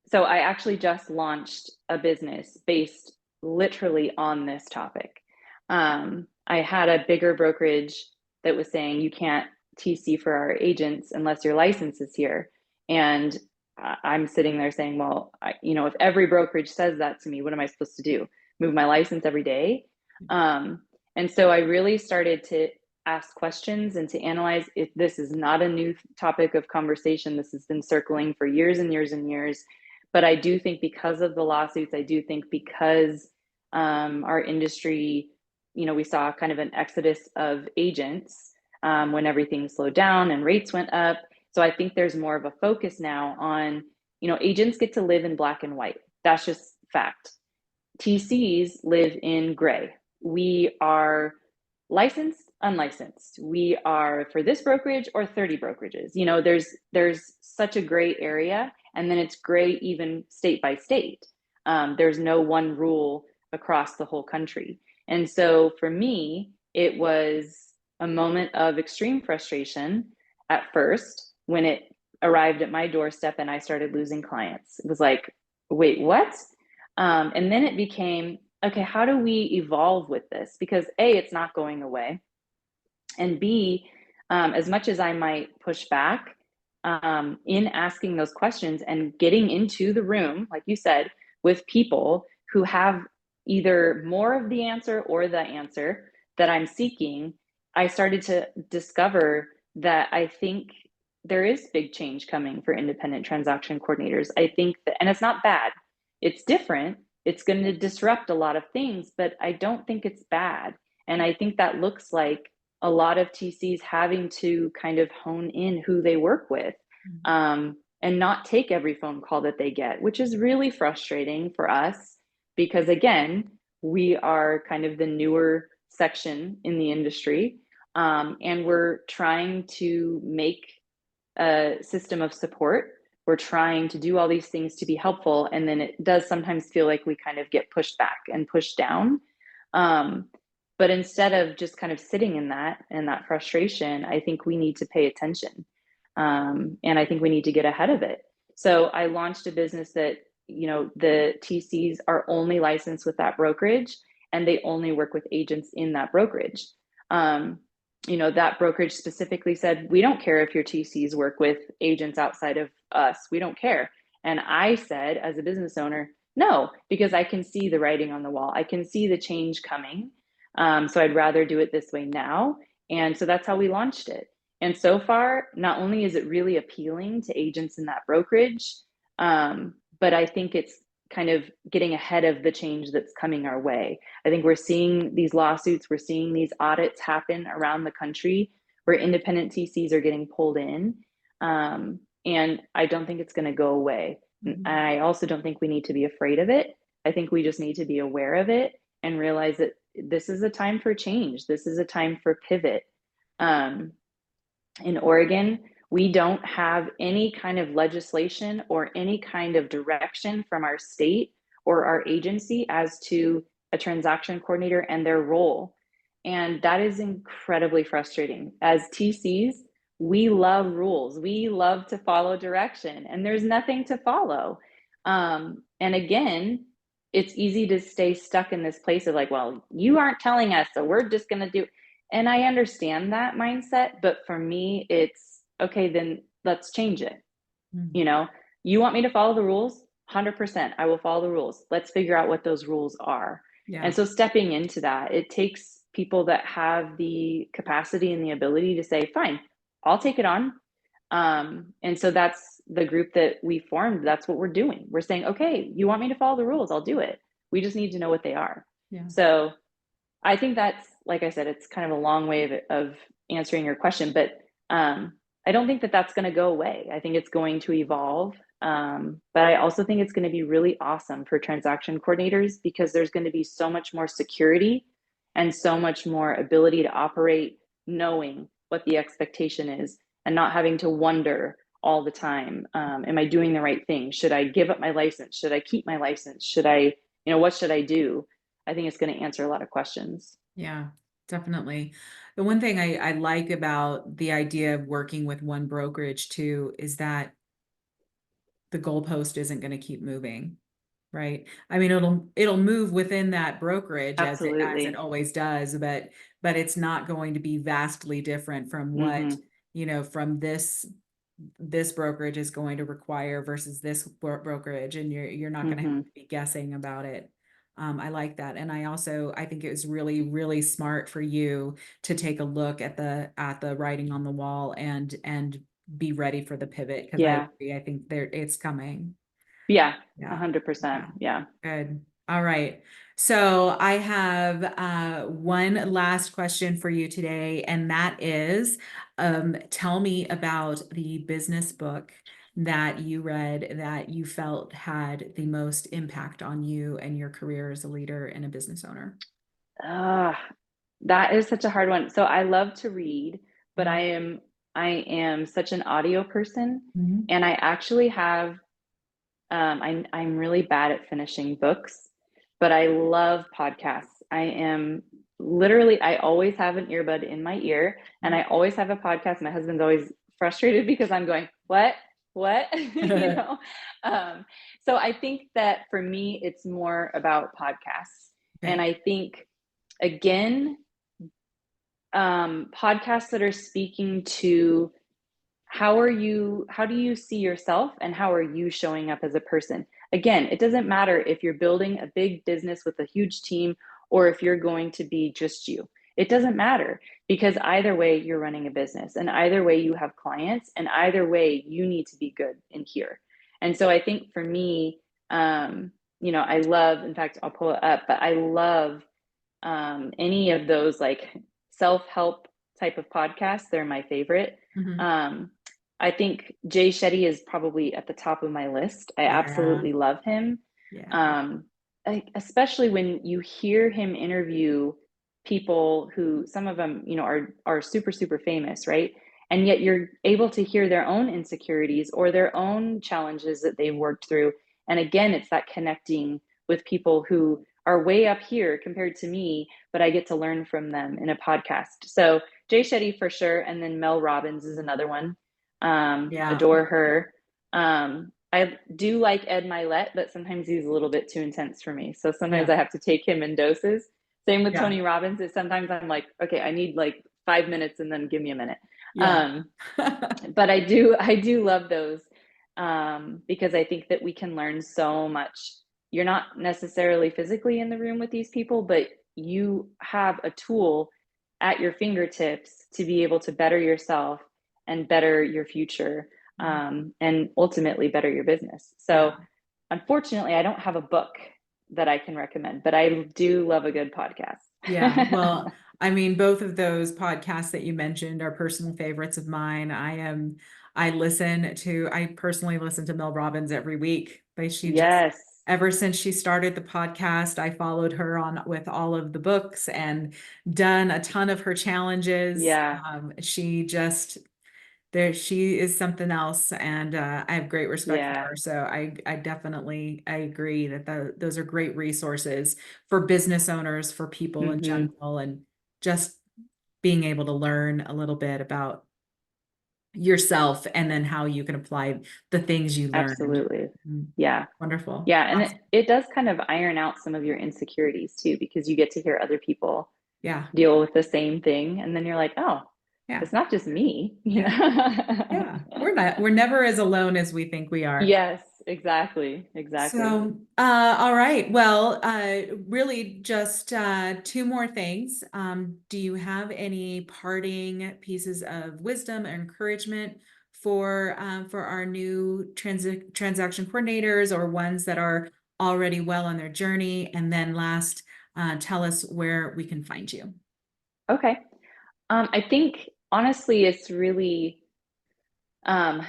So I actually just launched a business based literally on this topic. I had a bigger brokerage that was saying you can't TC for our agents unless your license is here. And I'm sitting there saying, well, if every brokerage says that to me, what am I supposed to do? Move my license every day? Um, and so I really started to ask questions and to analyze if this is not a new topic of conversation. This has been circling for years and years and years. But I do think because of the lawsuits, I do think because our industry, we saw kind of an exodus of agents when everything slowed down and rates went up. So I think there's more of a focus now on, agents get to live in black and white. That's just fact. TCs live in gray. We are licensed, unlicensed. We are for this brokerage or 30 brokerages. There's such a gray area, and then it's gray even state by state. There's no one rule across the whole country. And so for me, it was a moment of extreme frustration at first when it arrived at my doorstep and I started losing clients. It was like, wait, what? And then it became, okay, how do we evolve with this? Because A, it's not going away. And B, as much as I might push back in asking those questions and getting into the room, like you said, with people who have either more of the answer or the answer that I'm seeking, I started to discover that I think there is big change coming for independent transaction coordinators. I think that, and it's not bad, it's different. It's going to disrupt a lot of things, but I don't think it's bad. And I think that looks like a lot of TCs having to kind of hone in who they work with, and not take every phone call that they get, which is really frustrating for us because, again, we are kind of the newer section in the industry, and we're trying to make a system of support. We're trying to do all these things to be helpful, and then it does sometimes feel like we kind of get pushed back and pushed down. Um, but instead of just kind of sitting in that frustration, I think we need to pay attention, and I think we need to get ahead of it. So I launched a business that the TCs are only licensed with that brokerage, and they only work with agents in that brokerage. Um, that brokerage specifically said, we don't care if your TCs work with agents outside of us. We don't care. And I said, as a business owner, No, because I can see the writing on the wall. I can see the change coming. So I'd rather do it this way now. And so that's how we launched it. And so far, not only is it really appealing to agents in that brokerage, but I think it's kind of getting ahead of the change that's coming our way. I think we're seeing these lawsuits, we're seeing these audits happen around the country where independent TCs are getting pulled in. And I don't think it's going to go away. Mhm. I also don't think we need to be afraid of it. I think we just need to be aware of it and realize that this is a time for change. This is a time for pivot. Um, in Oregon, we don't have any kind of legislation or any kind of direction from our state or our agency as to a transaction coordinator and their role. And that is incredibly frustrating. As TCs, we love rules, we love to follow direction, and there's nothing to follow. And again, it's easy to stay stuck in this place of like, well, you aren't telling us, so we're just going to do. And I understand that mindset, but for me, it's okay, then let's change it. Mhm. You know, you want me to follow the rules? 100%, I will follow the rules. Let's figure out what those rules are. Yeah. And so stepping into that, it takes people that have the capacity and the ability to say, fine, I'll take it on. And so that's the group that we formed. That's what we're doing. We're saying, okay, you want me to follow the rules? I'll do it. We just need to know what they are. Yeah. So I think that's, like I said, it's kind of a long way of answering your question, but I don't think that that's going to go away. I think it's going to evolve. But I also think it's going to be really awesome for transaction coordinators because there's going to be so much more security and so much more ability to operate knowing what the expectation is and not having to wonder all the time, am I doing the right thing? Should I give up my license? Should I keep my license? Should I, what should I do? I think it's going to answer a lot of questions. Yeah, definitely. The one thing I like about the idea of working with one brokerage too is that the goalpost isn't going to keep moving, right? I mean, it'll move within that brokerage as it Absolutely. always does, but it's not going to be vastly different from what, Mm-hmm. from this brokerage is going to require versus this brokerage, and you're not going to have Mm-hmm. to be guessing about it. I like that, and I think it was really, really smart for you to take a look at the writing on the wall and be ready for the pivot, because I Yeah. agree. I think it's coming. Yeah. Yeah. 100%. Yeah. Yeah. Good. All right. So I have one last question for you today, and that is, tell me about the business book that you read that you felt had the most impact on you and your career as a leader and a business owner. Ah, that is such a hard one. So I love to read, but Mhm. I am such an audio person, Mhm. and I actually have I'm really bad at finishing books, but I love podcasts. I always have an earbud in my ear and I always have a podcast. My husband's always frustrated because I'm going, what, you know? Um, so I think that for me, it's more about podcasts. And Okay. I think, again, podcasts that are speaking to how do you see yourself and how are you showing up as a person? Again, it doesn't matter if you're building a big business with a huge team or if you're going to be just you. It doesn't matter because either way you're running a business and either way you have clients and either way you need to be good in here. And so I think for me, I love, in fact, I'll pull it up, but I love any of those like self-help type of podcasts. They're my favorite. Mhm. um, I think Jay Shetty is probably at the top of my list. I Yeah. absolutely love him. Yeah. um, Especially when you hear him interview people who, some of them, are super super famous, right? And yet you're able to hear their own insecurities or their own challenges that they've worked through. And again, it's that connecting with people who are way up here compared to me, but I get to learn from them in a podcast. So Jay Shetty for sure, and then Mel Robbins is another one. Yeah. Adore her. I do like Ed Milet, but sometimes he's a little bit too intense for me. So sometimes Yeah. I have to take him in doses. Same with Yeah. Tony Robbins. Is sometimes I'm like, okay, I need like 5 minutes and then give me a minute. Yeah. Um, but I do love those because I think that we can learn so much, you're not necessarily physically in the room with these people, but you have a tool at your fingertips to be able to better yourself and better your future, and ultimately better your business. So Yeah. unfortunately, I don't have a book that I can recommend, but I do love a good Yeah. podcast. Well, I mean, both of those podcasts that you mentioned are personal favorites of mine. I personally listen to Mel Robbins every week. Yes. Ever since she started the podcast, I followed her on with all of the books and done a ton of her challenges. Yeah. She is something else, and I have great respect for Yeah. her. So I definitely, I agree that those are great resources for business owners, for people in Hmm. general, and just being able to learn a little bit about yourself and then how you can apply the things you learned. Absolutely. Mm, Yeah. Wonderful. Yeah. And Awesome. it does kind of iron out some of your insecurities too, because you get to hear other people Yeah. deal with the same thing. And then you're like, oh, Yeah. it's not just me, you Yeah. know? Yeah. We're never as alone as we think we are. Yes, exactly. Exactly. So, all right. Well, really just two more things. Do you have any parting pieces of wisdom or encouragement for our new transaction coordinators or ones that are already well on their journey? And then last, tell us where we can find you. Okay. I think honestly, it's really um,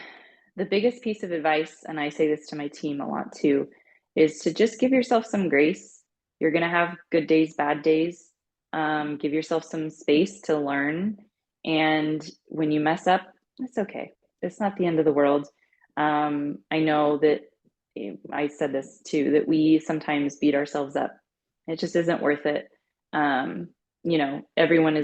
the biggest piece of advice, and I say this to my team a lot too, is to just give yourself some grace. You're going to have good days, bad days. Give yourself some space to learn. And when you mess up, it's okay. It's not the end of the world. I know that I said this too, that we sometimes beat ourselves up. It just isn't worth it. Um, everyone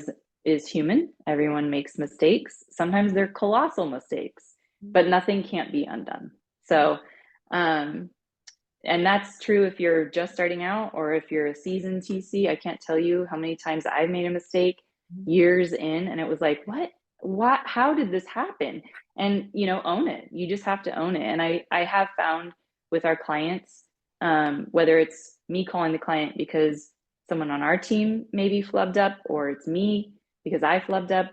is human. Everyone makes mistakes. Sometimes they're colossal mistakes, but nothing can't be undone. So, um, and that's true if you're just starting out or if you're a seasoned TC. I can't tell you how many times I've made a mistake years in, and it was like, what, how did this happen? And own it. You just have to own it. And I have found with our clients, whether it's me calling the client because someone on our team maybe flubbed up, or it's me because I flubbed up,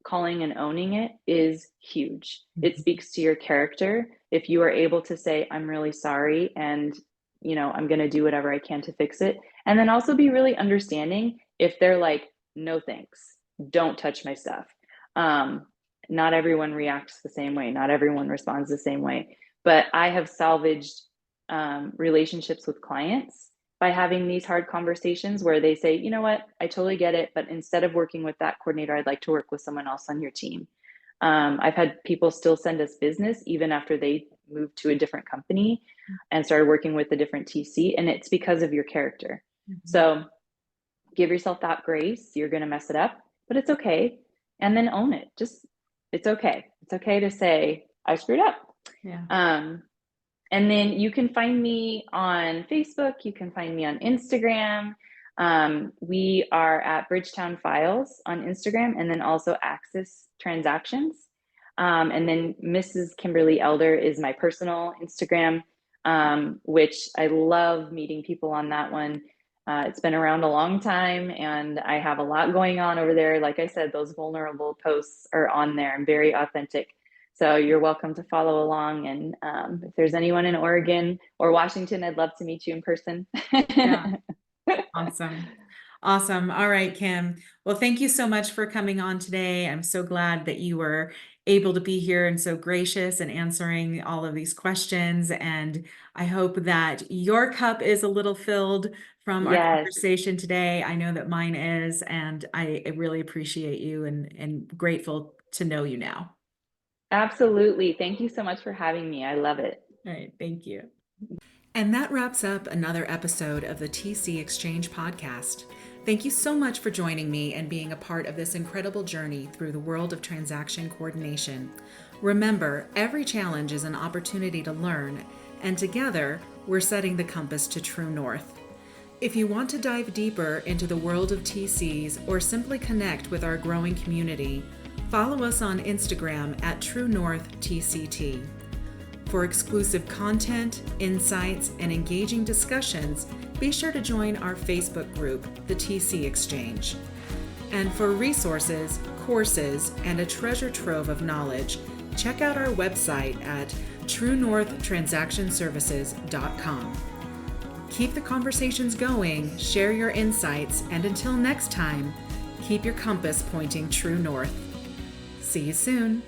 calling and owning it is huge. It speaks to your character. If you are able to say, I'm really sorry, and I'm going to do whatever I can to fix it. And then also be really understanding if they're like, no thanks, don't touch my stuff. Not everyone reacts the same way. Not everyone responds the same way. But I have salvaged relationships with clients by having these hard conversations where they say, you know what, I totally get it, but instead of working with that coordinator, I'd like to work with someone else on your team. I've had people still send us business even after they moved to a different company and started working with a different TC, and it's because of your character. So give yourself that grace. You're going to mess it up, but it's okay. And then own it. It's okay. It's okay to say, I screwed up. Yeah. And then you can find me on Facebook. You can find me on Instagram. We are at Bridgetown Files on Instagram, and then also Axis Transactions. And then Mrs. Kimberly Elder is my personal Instagram, which I love meeting people on that one. It's been around a long time, and I have a lot going on over there. Like I said, those vulnerable posts are on there and very authentic. So you're welcome to follow along. And if there's anyone in Oregon or Washington, I'd love to meet you in person. Yeah. Awesome. Awesome. All right, Kim. Well, thank you so much for coming on today. I'm so glad that you were able to be here and so gracious and answering all of these questions. And I hope that your cup is a little filled from our Yes, conversation today. I know that mine is, and I really appreciate you and grateful to know you now. absolutely. Thank you so much for having me. I love it. All right. Thank you. And that wraps up another episode of the TC Exchange podcast. Thank you so much for joining me and being a part of this incredible journey through the world of transaction coordination. Remember, every challenge is an opportunity to learn, and together, we're setting the compass to true north. If you want to dive deeper into the world of TCs or simply connect with our growing community, follow us on Instagram at True North TCT. For exclusive content, insights, and engaging discussions, be sure to join our Facebook group, the TC Exchange. And for resources, courses, and a treasure trove of knowledge, check out our website at truenorthtransactionservices.com. Keep the conversations going, share your insights, and until next time, keep your compass pointing true north. See you soon.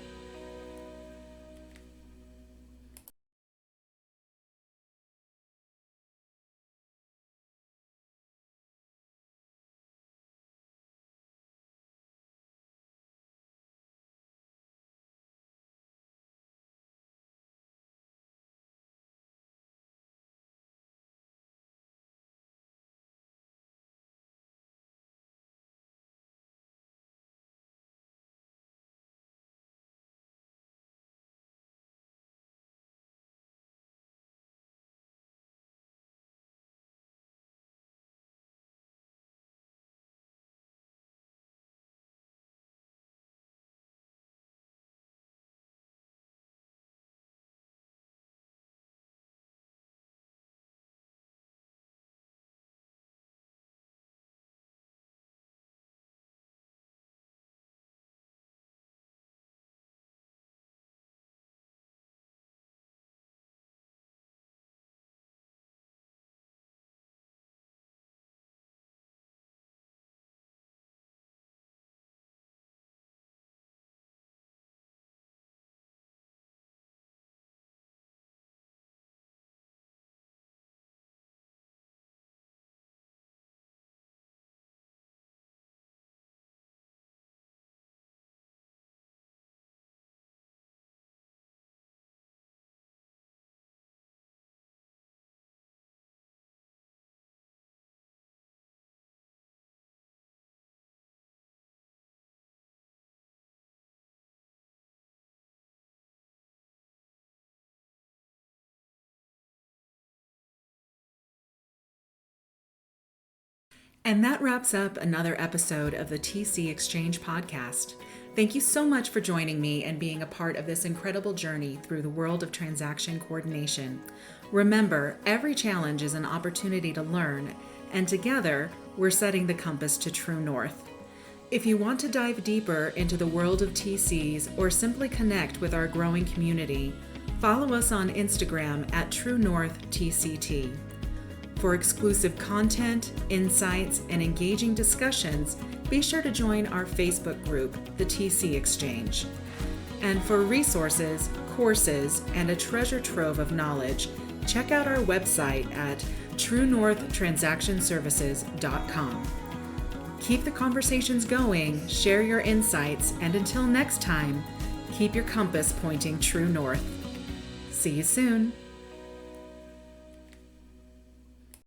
And that wraps up another episode of the TC Exchange podcast. Thank you so much for joining me and being a part of this incredible journey through the world of transaction coordination. Remember, every challenge is an opportunity to learn, and together, we're setting the compass to true north. If you want to dive deeper into the world of TCs or simply connect with our growing community, follow us on Instagram at TrueNorthTCT. For exclusive content, insights, and engaging discussions, be sure to join our Facebook group, the TC Exchange. And for resources, courses, and a treasure trove of knowledge, check out our website at truenorthtransactionservices.com. Keep the conversations going, share your insights, and until next time, keep your compass pointing true north. See you soon.